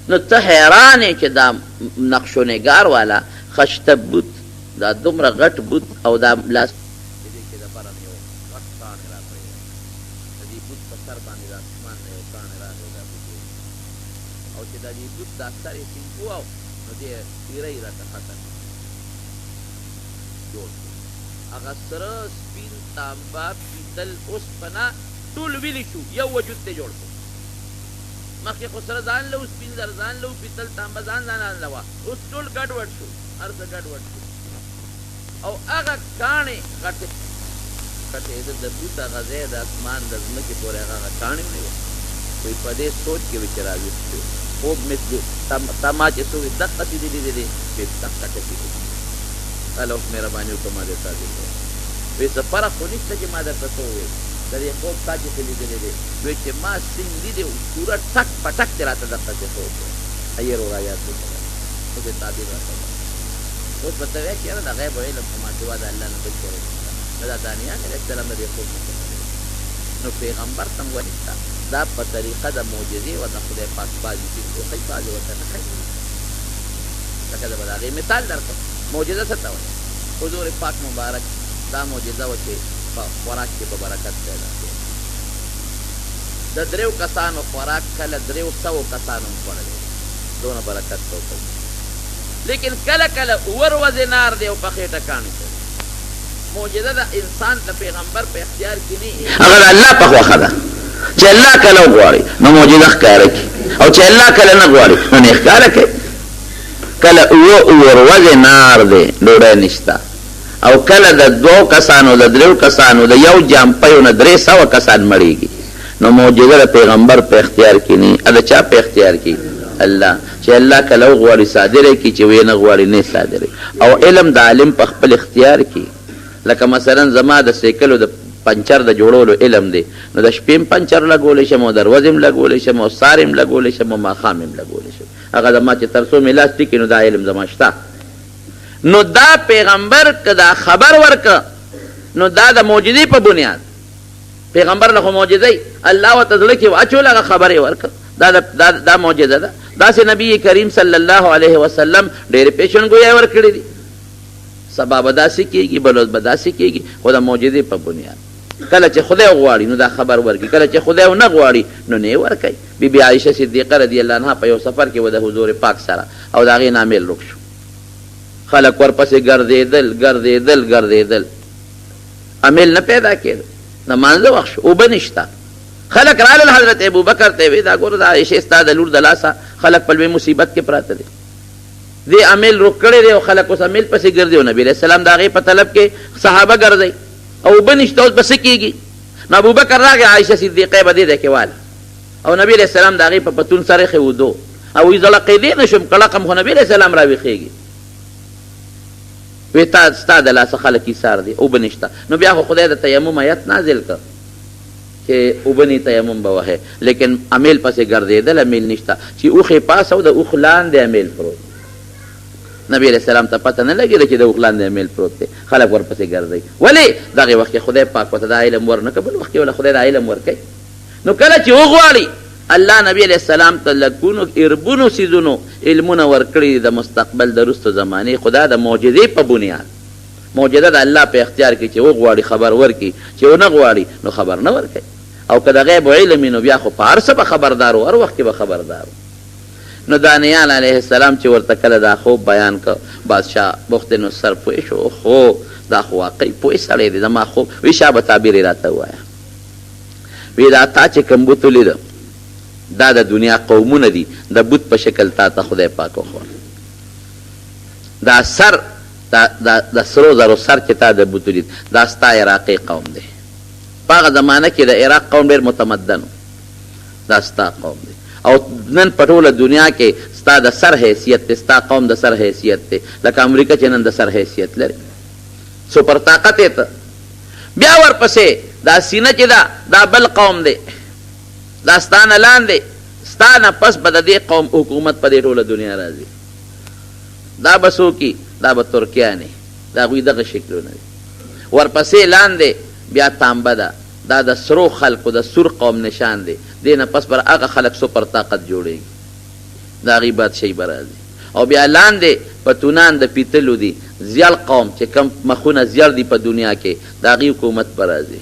نو ته حیران یې چې دا نقش و نگار والا خشته بوت دا دومره غټ بوت او دا لاس دې کې د بره یو غټ کاڼی راپرېږي د دې بوت په سر باندې د اسمان نه یو کاڼی راغی دا بوت او چې د دې بوت دا سر یې ټینګ وو نو دې پیرۍ راته ختم جوړ هغه سره سپین تانبه پیتل اوسپنه ټول ویلې شو یو وجود ته جوړ شو مخکې خو سره ځان له سپین زر ځان له پیتل تانبه ځان له وه اوس ټول ګډوډ شو هر څه ګډوډ شو او هغه کاڼې غټې د بوت هغه ځای د اسمان د ځمکې پورې هغه کاڼې نه وي وایي په دې سوچ کې وي چې راویښ شو خوب مې تا ما چې څه وي دقسې دې لیدلې وایي دقه ټکې دي الله اوس مهرباني وکړه ما دې صادق کړه وایي څه فرق خو نشته چې ما درته څه وویل د دې خوب تا چې څه لیدلی دی وایي چې ما سپین لیدې پوره ټک په ټک چې راته دقسې خوب دی ایر و رایات وکړه خو دې تعبیر راته اوس به ته وایې چې یاره د غیب علم خو ما سوا د الله نه بل شی نو دا دانیال علیه السلام د دې خوب نه نو پیغمبر ته هم ونیسته دا په طریقه د معجزې و د خدای پاک بعضې چې ټوخی بعضې ورته نه ښایي لکه زه به د هغې مثال درکړم معجزه څه ته وایي حضور پاک مبارک دا معجزه وه چې په خوراک کې به برکت پیدا کړي د دریو کسانو خوراک کله 300 کسانو هم خوړلی دونه برکت ته وکړي لیکن کله کله اور ورځې نار دی او په خېټه کاڼي کوي معجزه د انسان د پیغمبر په اختیار کې نه هغه د الله په خوښه ده چې الله کله وغواړي نو معجزه ښکاره کړي او چې الله کله نه غواړي نو نه ښکاره کوي کله اور ورځې نار دی ډوډۍ نشته او کله د 2 کسانو د 3 کسانو د یو جامپیو نه 300 کسان مړېږي نو معجزه د پیغمبر په اختیار کې نه د چا په اختیار کې الله چې الله کله وغواړي صادره کړي چې ویې نه غواړي نه صادره او علم د عالم په خپل اختیار کې لکه مثلا زما د سیکلو د پنچر د جوړولو علم دی نو د شپې هم پنچر لګولی شم او د ورځې هم لګولی شم او سهار هم لګولی شم او ماښام هم لګولی شم هغه زما چې تر څو مې لاس ټیکي نو دا علم زما شته نو دا پیغمبر که دا خبر ورکه نو دا د معجزې په بنیاد پیغمبر له خو معجزې الله ورته زړه کې واچول هغه خبرې ورکه دا معجزه ده داسې نبی کریم صلی الله علیه وسلم ډېرې پیشنګویۍ ورکړې دي سبا به داسې کېږي بلوز به داسې کېږي خو د معجزې په بنیاد کله چې خدای وغواړي نو دا خبر ورکړي کله چې خدای ونه غواړي نو نه یې ورکوي بیبي عایشه صدیقه رضی الله عنها په یو سفر کې و د حضور پاک سره او د هغې نامیل رک شو خلک ورپسې ګرځېدل امیل نه پیدا کېده د مانځه وخت شو اوبه نشته خلک رالل حضرت ابوبکر ته وی دا ګوره د عایشې ستا د لور د لاسه خلک په لوی مصیبت کې پراته دي دې امیل روک کړی دی او خلک اوس امیل پسې ګرځي او نبي علیه السلام د هغې په طلب کې صحابه ګرځئ او اوبه نشته اوس به څه کېږي نو ابوبکر راغی عایشه صدیقه به دې ځای کې واله او نبي علیه السلام د هغې په پتون سر یې ودو او وی زړقېدی نه شم کړقم خو نبي علیه السلام راویښېږي وی تا ستا د لاسه خلک ایثار دي اوبه نشته نو بیا خو خدای د تیمم آیت نازل کړ چې اوبه نه تیمم به وهې لیکن امیل پسې ګرځېدل امیل نشته چې اوښې پاس او د اوښ لاندې امیل پروت نبی علیه السلام ته پته نه لګېده چې د اوښ لاندې امیل پروت دی خلک ورپسې ګرځئ ولې دغې وخت کې خدای پاک ورته دا علم ورنکړه بل وخت کې وله خدای دا علم ورکوي نو کله چې وغواړي الله نبی علیه السلام ته لکونو اربونو څیزونو علمونه ورکړي د مستقبل د رستو زمانې خدا د معجزې په بنیاد معجزه د الله په اختیار کې چې وغواړي خبر ورکړي چې ونه غواړي نو خبر نه ورکوي او که د غیب علم نو بیا خو په هر څه به خبردار و هر وخت کې به خبردار نو دانیال علیه السلام چې ورته کله دا خوب بیان که بادشاه بخت نصر پوه شو خو دا خو واقعي پوه سړی دی زما خوب وی شابه تعبیر یې راته ووایه وی دا تا چې کوم بوت ولیده دا د دنیا قومونه دي د بوت په شکل تا ته خدای پاک وښود دا سر د سرو زرو سر چې تا د بوت ولید دا ستا عراقي قوم دی په هغه زمانه کې د عراق قوم ډېر متمدن دا ستا قوم دی او نن په ټوله دنیا کې ستا د سر حیثیت دی ستا قوم د سر حیثیت دی لکه امریکا چې نن د سر حیثیت لري سپر طاقت یې ته بیا ورپسې دا سینه چې ده دا بل قوم دی دا ستانه لاندې ستانه پس به د دې قوم حکومت په دې ټوله دنیا راځي دا به څوکي دا به ترکیانې د هغوی دغه شکلونه دي ورپسې لاندې بیا تانبه ده دا د سرو خلکو د سور قوم نشان دی دې نه پس پر هغه خلک سپر طاقت جوړېږي دا غي بادشاہي برازي او بیا لاندې پتونان د پیتلو دي زیړ قوم چې کم مخونه زیړ دي په دنیا کې دا غي حکومت برازي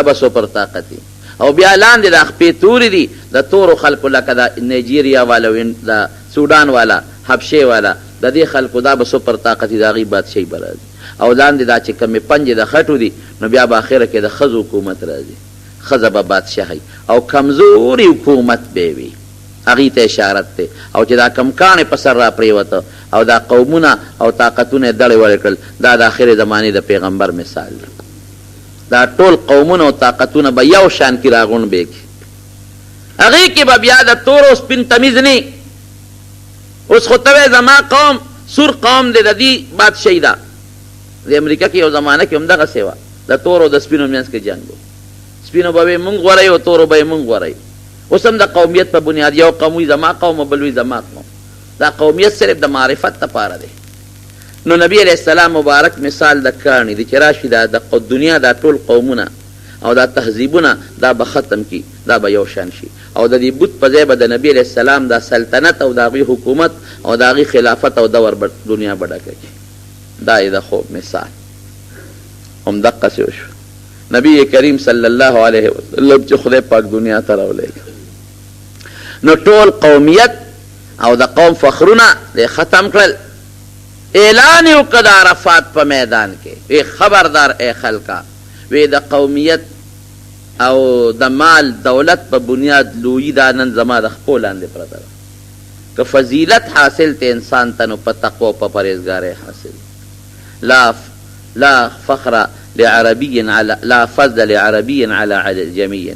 ابا سو پر طاقت او بیا لاندې د خپې تورې دي د تورو خلکو لکه د نایجیریا والا د سودان والا حبشې والا د دې خلکو دا به سو پر طاقت دا غي بادشاہي برازي او لاندې دا چې کمې پنجې د خټو دي نو بیا به اخره کې د ښځو حکومت راځي ښځه به بادشاهي او کمزوري حکومت به وي هغې ته اشارت دی او چې دا کمکانې په سر را پرېوته او دا قومونه او طاقتونه یې دړې وړې کړل دا د آخرې زمانې د پیغمبر مثال دی دا ټول قومونه او طاقتونه به یو شان کې راغونډ هغې کې به بیا د تور او سپین تمیز نه اوس خو ته زما قوم سور قوم دی د دې بادشاهي ده د امریکا کې یو زمانه کې همدغسې وه د تور او د سپینو منځ کې جنګ و سپینو به یې مونږ غوره او تورو به یې مونږ غوره اوس هم د قومیت په بنیاد یو قوم وي زما قوم او بل وي زما قوم دا قومیت صرف د معرفت دپاره دی نو نبی علیه السلام مبارک مثال د کاڼي دی چې راشي د دنیا دا ټول قومونه او دا تهذیبونه دا به ختم کی دا به یو شان شي او د دې بت په ځای به د نبی علیه السلام دا سلطنت او د هغوی حکومت او د هغوی خلافت او دور دنیا به ډکه کړي دا یې د خوب مثال همدقسې وشو نبی کریم صلی الله علیه وسلم چې خدای پاک دنیا ته راولېږه نو ټول قومیت او د قوم فخرونه دی ختم کړل اعلان یې وکړه د عرفات په میدان کې وی خبردار ای خلکا وی د قومیت او د مال دولت په بنیاد لویي دا نن زما د خپو لاندې پرته ده که فضیلت حاصل ته انسان ته نو په تقوا او په پرهیزګارۍ حاصل لا فخر لعربي على لا فضل لعربي على عجمي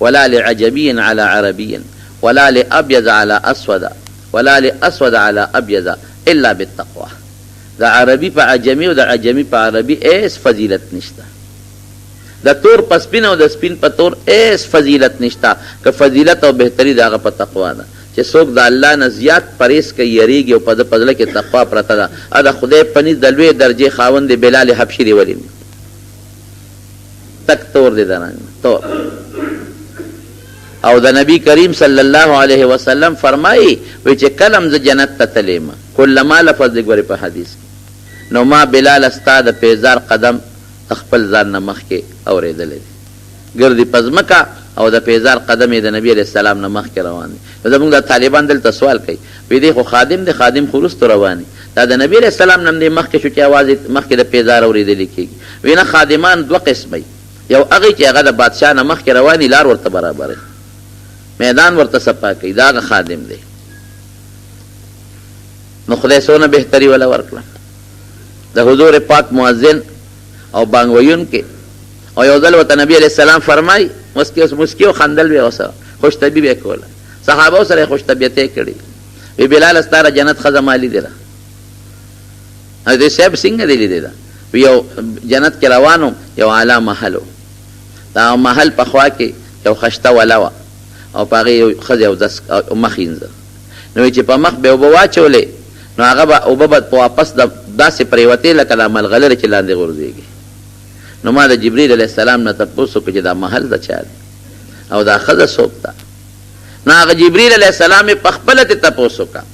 ولا لعجمي على عربي ولا لأبيض على أسود ولا لأسود على أبيض إلا بالتقوى دا عربي په عجمي او دا عجمي په عربي ایس فضیلت نشته دا تور په سپین او د سپین په تور ایس فضیلت نشته که فضیلت او بهتري د هغه په تقوا ده چې څوک د الله نه زیات پرهیز کوي یریږي او په ده په زړه کې تقوا پرته ده د خدای په نزد د لویې درجې خاوند دی بلال حبشي دی ولې تک تور دی درنګ تور او د نبی کریم صلی الله علیه وسلم فرمایي وی چې کلم زه جنت ته تللی یم کلما لفظ دی ګورې په حدیث کې نو ما بلال ستا د پیزار قدم خپل ځان نه مخکې اورېدلی دی ګردي په ځمکه او د پیزار قدم یې د نبی علیه السلام نه مخکې روان دی زموږ د طالبان دلته سوال کوي وی دی خو خادم دی خادم خو وروستو روان دی دا د نبی علیه السلام نه هم دی مخکې شو چې اواز مخکې د پیزار اورېدلی کېږي وی نه خادمان دوه قسمه یو هغې چې هغه د بادشاه نه مخکې روان دي لار ورته برابروي میدان ورته صفا کوي دا هغه خادم دی نو خدای څونه بهتري وله ورکړه د حضور پاک مؤذن او بانګ ویونکي او یو ځل ورته نبي علیه السلام فرمایي مسکي او خندل به یې ورسره خوشطبي به یې کوله صحابو سره یې خوشطبیتۍ کړې وی بلال ستا د جنت ښځه ما لیدله حضرت صاحب څنګه دې لیدې ده وی یو جنت کې روان وم یو اعلی محل و دا محل په خوا کې یو خشته وله وه او په هغې یو ښځې او دس مخ اینځه نو چې په مخ به اوبه واچولې نو هغه به اوبه به په واپس داسې پرېوتې لکه د ملغلرې چې لاندې غورځېږي نو ما د جبریل علیه السلام نه تپوس وکړو چې دا محل د چا دی او دا ښځه څوک ده نو هغه جبریل علیه السلام یې پخپله ترې تپوس وکړه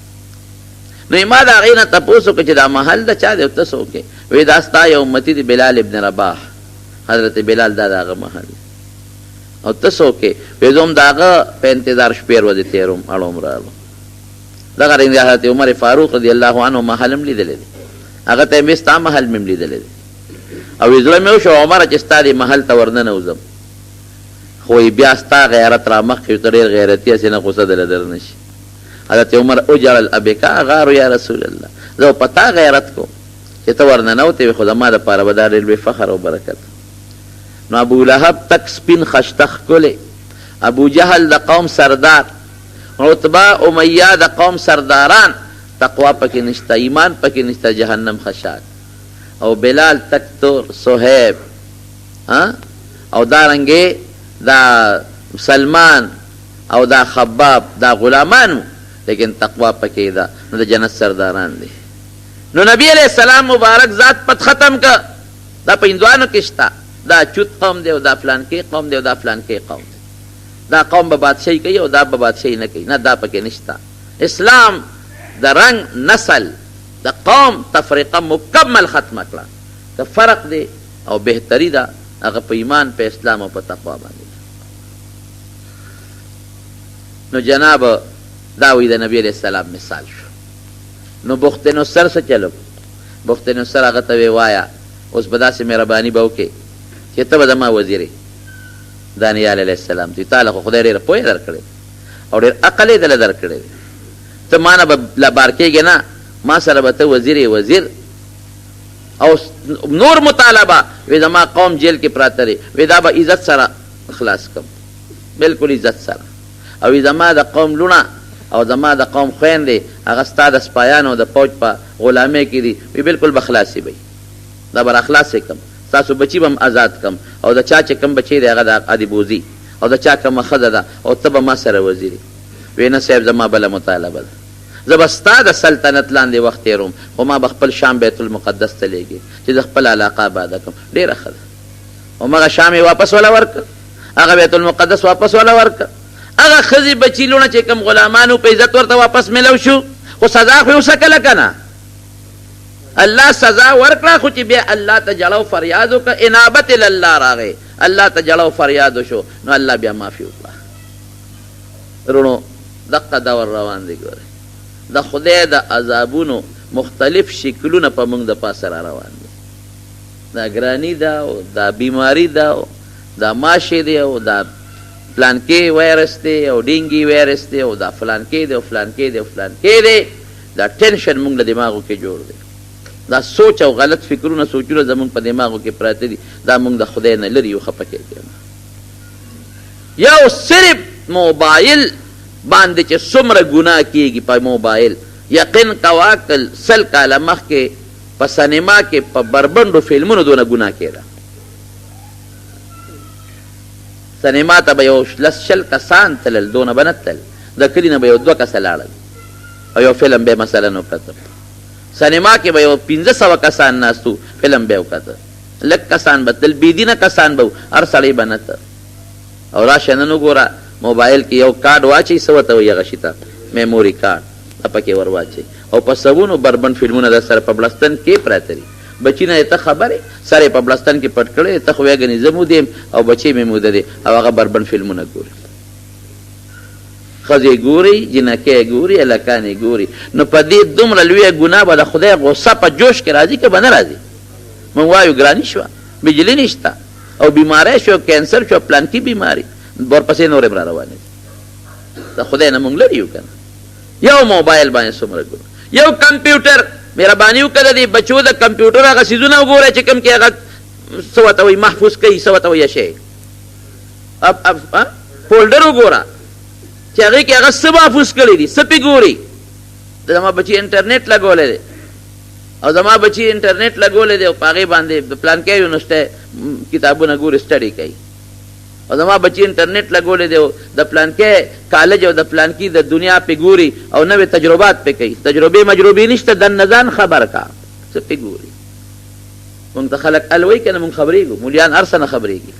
نو ما د هغې نه تپوس وکړو چې دا محل د چا دی او ته څوک یې وایي دا ستا یو امتي دی بلال ابن رباح حضرت بلال دا د هغه محل دی او ته څوک یې وایي زه هم د هغه په انتظار شپې ورځې تېروم اړوم رالم دغه رنګ حضرت عمر فاروق رضی الله عنه محل هم لیدلی دی هغه ته مې ستا محل مې هم لیدلی دی او زړه مې وشو عمره چې ستا دې محل ته ورننوځم خو بیا ستا غیرت را مخکې ته ډېر غیرتي هسې نه غوسه دله در نه شي حضرت عمر اجعل الابکا غارو یا رسول الله زه په تا غیرت کوم چې ته ورننوتې وې خو زما دپاره به دا ډېر لوی فخر او برکت نو ابو لهب تک سپین خشته ښکلی ابو جهل د قوم سردار عتبه امیه د قوم سرداران تقوا پکې نشته ایمان پکې نشته جهنم خشاک او بلال تک تور صہیب او دارنګې دا سلمان او دا خباب دا غلامانو لیکن تقوا پکې ده نو د جنت سرداران دي نو نبی علیہ السلام مبارک ذات پت ختم که دا په هندوانو کې شته دا چوت قوم دی او دا فلانکې قوم دی او دا فلانکې قوم دی دا قوم به بادشاهي کوي او دا به بادشاهي نه کوي نه دا پکې نشته اسلام د رنگ نسل د قوم تفریقه مکمل ختمه کړه. که فرق دی او بهتری ده هغه په ایمان په اسلام او په تقوا باندې. نو جناب دا وی د نبی علیہ السلام مثال شو. نو بخت نصر څه چلو؟ بخت نصر هغه ته وایا اوس به داسې مهرباني به وکړې چې ته به زما وزیرې. دانیال علیه السلام ته تاله خو خدای ډېره پوهه درکړې او ډېر عقل یې دله درکړی دی. ته ما نه به لبار کېږې نه، ما سره به ته وزیر وزیر او نور مطالبه وی زما قوم جیل کې پراته دی، وی دا به عزت سره خلاص کم، بلکل عزت سره. او وی زما د قوم لونه او زما د قوم خویندې هغه ستا د سپایانو د فوج په غلامۍ کې دي، وی بلکل به خلاصې وی، دا به راخلاصې کم، ستاسو بچي به هم آزاد کم، او د چا چې کم بچی دی هغه د ادیبوزي او د چا کومه ښځه ده او ته به ما سره وزیرې. وی نه صاحب زما بله مطالبه ده، زه به ستا د سلطنت لاندې وخت تېروم خو ما به خپل شام بیت المقدس ته لیږي چې زه خپل علاقه آباده کړم. ډېره ښه ده. همغه شام یې واپس وله ورکړه، هغه بیت المقدس واپس وله ورکړه، هغه ښځې بچي لونه چې کوم غلامانو په عزت ورته واپس میلو شو، خو سزا خو یې وسکله که نه؟ الله سزا ورکړه، خو چې بیا الله ته جړه فریاد وکړه، انابت الله راغی، الله ته جړه فریاد وشو، نو الله بیا معافي وکړه. رونو دقه دور روان دی. ګوره د خدای د عذابونو مختلف شکلونه په موږ د پاسه را روان دي. دا ګرانی ده او دا بیماری ده او دا ماشې دی او دا فلانکې وایرس دی او ډینګي وایرس دی او دا فلانکې دی او فلانکې دی او فلانکې دی. دا ټینشن موږ له دماغو کې جوړ دی. دا سوچ او غلط فکرونه سوچونه زمونږ په دماغو کې پراته دي، دا موږ د خدای نه لرې یو خفه کېږي. یو صرف موبایل باندې چې څومره ګناه کېږي په موبایل، یقین کوه که 100 کاله مخکې په سینما کې په بربنډو فلمونو دونه ګناه کېده. سینما ته به یو 10 کسان تلل، دونه به نه تلل، د کلي نه به یو 2 کسه لاړل او یو فلم به مثلا وکتل. سینما کې به یو 500 کسان ناستو، فلم به وکتل. لږ کسان به تل، بېدینه کسان به هر سړی به نه ته. او راشه نن وګوره موبایل کې یو کارډ واچوي، څه ورته وایي هغه شي ته میموري کارډ، پکې ور واچوي او په سبونو بربند فلمونه در سره په بلستن کې پراته دي. بچي نه ته خبرې سره په بلستن کې پټ کړی، ته خو وایې زه مودیم او بچی مې موده دی او هغه بربند فلمونه ګوري. ښځې ګوري، جنکۍ ګوري، هلکانې ګوري. نو په دې دومره لویه ګناه به د خدای غصه په جوش کې راځي که به نه راځي؟ موږ وایو ګراني شوه، بجلي نشته او بیماری شو، کینسر شو، پلانکي بیماري، ورپسې نورې هم را روانې دي. د خدای نه موږ لرې یو که نه؟ یو موبایل باندې څومره ګورو، یو کمپیوټر. مهرباني وکړه د بچو د کمپیوټر هغه څیزونه وګوره چې کوم کې هغه څه ورته وایي محفوظ کوي، څه ورته وایي شی فولډر وګوره چې هغې کې هغه څه محفوظ کړي دي، څه پې ګوري. زما بچي انټرنیټ لګولی دی او زما بچي انټرنیټ لګولی دی او په هغې باندې د پلانکۍ یونیورسټۍ کتابونه ګوري، سټډي کوي. او زما بچی انټرنیټ لګولی دی او د پلانکۍ کالج او د پلانکي د دنیا پې ګوري او نوې تجربات پې کوي. تجربې مجربې نشته، دننه ځان خبر کا، څه پې ګوري. موږ ته خلک الوی که نه موږ خبرېږو، مولیان هر څه نه خبرېږي.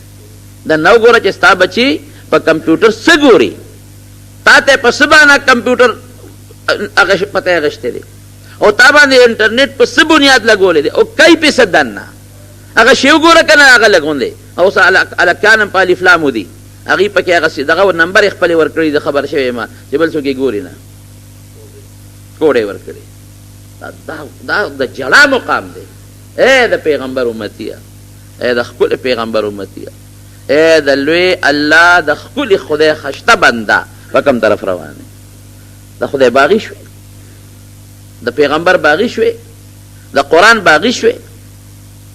دننه وګوره چې ستا بچي په کمپیوټر څه ګوري، تا ته په څه باندې کمپیوټر پته اخیستی دی او تا باندې انټرنیټ په څه بنیاد لګولی دی او کوي پې څه دننه. هغه شی وګوره که نه هغه لګوندی او اوس هلکان هم په الف لامو دي، هغې پکې هغه دغه نمبر یې خپلې ورکړي، د خبر شوی یم چې بل څوک یې ګوري نه، کوډ یې ورکړي. دا د جړا مقام دی. ای د پیغمبر امتیه، ای د ښکلي پیغمبر امتیه، ای د لوی الله د ښکلي خدای خشته بنده په کوم طرف روان دی؟ د خدای باغي شوې، د پیغمبر باغي شوې، د قرآن باغي شوې.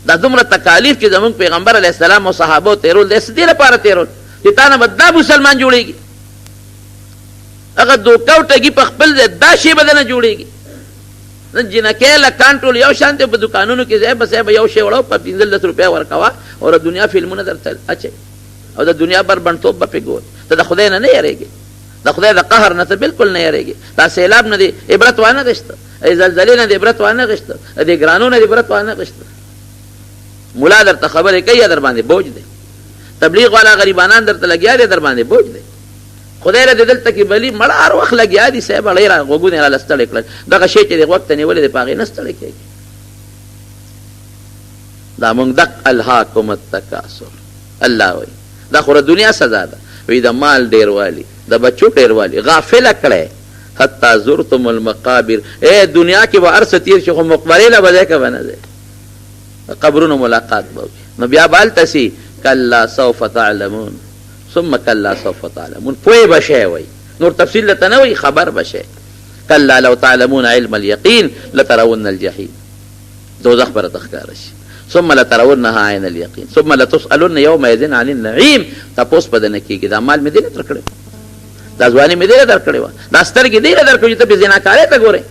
دا دومره تکالیف چې زمونږ پیغمبر علیه السلام او صحابو تیرول دی، څه دې لپاره تیرول چې تا نه به دا مسلمان جوړېږي. هغه دوکه او ټګي په خپل ځای دا شی به نه جوړېږي. نن جنکۍ لکان ټول یو شان دی، په دوکانونو کې ځای بسای به یو شی وړو په 15 روپۍ ورکوه او د دنیا فلمونه درته اچوي او د دنیا بربنډتوب به پې ګورې. ته د خدای نه نه یېرېږې، د خدای د قهر نه ته بلکل نه یېرېږې. دا سیلاب نه دې عبرت وانه غېسته، زلزلې نه دې عبرت وانه غېسته، دې ګرانو نه دې عبرت وانه غېسته. مولا درته خبرې کوي در باندې بوج دی، تبلیغ والا غریبانان درته لګیا دی در باندې بوج دی. خدای له دلته کې بلی مړه هر وخت لګیا دي صاحب اړې را غوږونه را ستړی کړل دغه شی چې د وخت نیولې دی په هغې نه ستړی کېږي دا مونږ دق الهاکم التکاثر الله وایي دا خو دنیا سزا ده وی د مال ډیروالي د بچو ډیروالي غافله کړی حتی زرتم المقابر دنیا کې به هر څه تېر شي خو مقبرې له به ځای که به نه ځای قبرونو ملاقات به وکړي نو بیا به هلته سي کلا سوف تعلمون ثم کلا سوف تعلمون پوه به شی وایي نور تفصیل درته نه وایي خبر به شی کلا لو تعلمون علم اليقین لترون الجحیم دوزخ به راته ښکاره شي ثم لترونها عین الیقین ثم لتسألن یومئذ عن النعیم تپوس به درنه کېږي دا مال مې دې نه درکړی دا ځواني مې دې نه درکړې وه دا سترګې دې نه درکړې چې ته پې زناکارۍ ته ګورې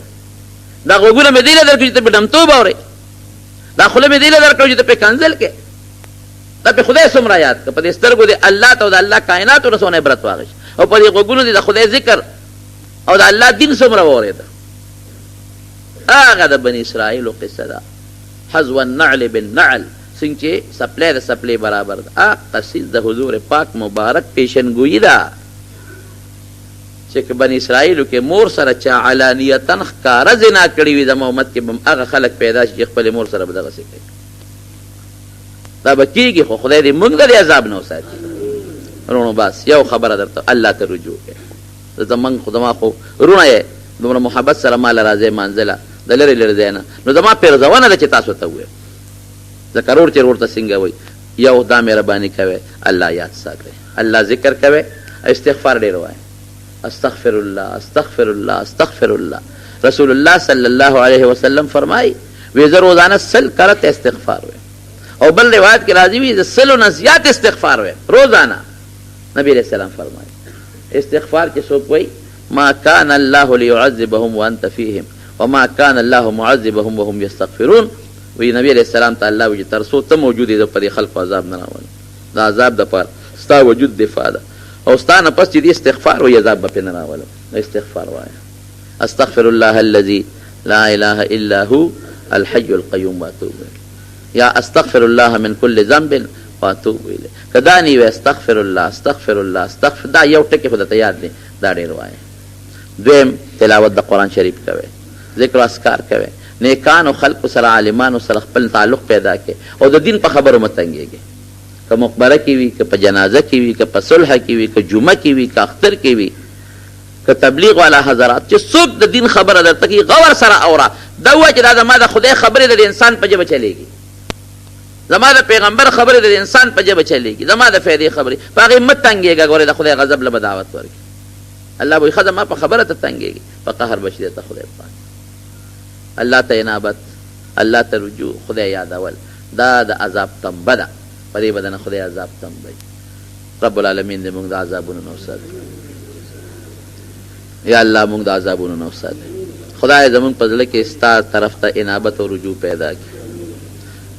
دا غوږونه مې دې نه درکړې چې ته پې ډمتوب اورې دا خوله مې دې نه درکړې چې ته پې کنځل کې دا پې خدای څومره یاد کړه په دې سترګو دې الله ته او د الله کائناتو نه څونه عبرت واخیست او په دې غوږونو دې د خدای ذکر او د الله دین څومره واورېده هغه د بني اسرائیلو قصه ده حذو النعل بالنعل څنګه چې سپلی د سپلی برابر ده قصید د حضور پاک مبارک پیشنګویي ده چې که بني اسرائیلو کې مور سره چا علانیتن ښکاره زنا کړې وي زما امت کې به هغه خلک پیدا شي چې خپلې مور سره به دغسې کوي دا به کېږي خو خدای دې موږ د دې عذاب نه وساتي وروڼو بس یو خبره درته الله ته رجوع کوي زموږ خو زما خو وروڼه یې دومره محبت سره ما له راځئ مانځله د لرې لرې ځای نه نو زما پیرزونه ده چې تاسو ته ووایم ځکه رور چې ورته څنګه وایي یو دا مهرباني کوئ الله یاد ساتئ الله ذکر کوئ استغفار ډېر وایئ استغفر الله استغفر الله استغفر الله رسول الله صلی الله علیه وسلم فرمائی وی زه روزانه 100 کرت استغفار ویم او بل روایت کې راځي وی زه 100 نه زیات استغفار ویم روزانه نبی علیہ السلام فرمائی استغفار کې څوک وایي ما كان الله ليعذبهم وانت فيهم وما كان الله معذبهم وهم يستغفرون وی نبی علیہ السلام ته الله وی تر څو ته موجود یې په دې خلکو عذاب نه راولي دا عذاب د پاره ستا وجود دفاع ده او ستا نه پس چې دې استغفار وایي عذاب به پې نه راولم استغفار وایه استغفر الله الذي لا اله الا هو الحي القيوم واتوب الیه یا استغفر الله من كل ذنب واتوب الیه که دا نه وي استغفر الله استغفر الله استغفر دا یو ټکي خو درته یاد دی دا ډېر وایه دویم تلاوت د قرآن شریف کوئ ذکر و اذکار کوئ نیکانو خلقو سره عالمانو سره خپل تعلق پیدا کړئ او د دین په خبرو مه تنګېږئ که مقبره کې وي که په جنازه کې وي که په صلح کې وي که جمعه کې وي که اختر کې وي که تبلیغ والا حضرات چې څوک د دین خبره درته کوي غور سره اوره دا ووایه چې دا زما د خدای خبرې د انسان په ژبه چلېږي زما د پیغمبر خبرې د انسان په ژبه چلېږي زما د فایدې خبرې په هغې مه تنګېږه ګورې د خدای غضب له به دعوت ورکړي الله به ښه زما په خبره ته تنګېږي په قهر به شي درته خدای پاک الله ته انابت الله ته رجوع خدای یادول دا د عذاب تنبه ده په دې بدنه خدای عذاب تنبه رب العالمین دې موږ د عذابونو نه وساتي یا الله موږ د عذابونو نه وساتي خدای زموږ په زړه کې ستا طرف ته انابت او رجوع پیدا کړي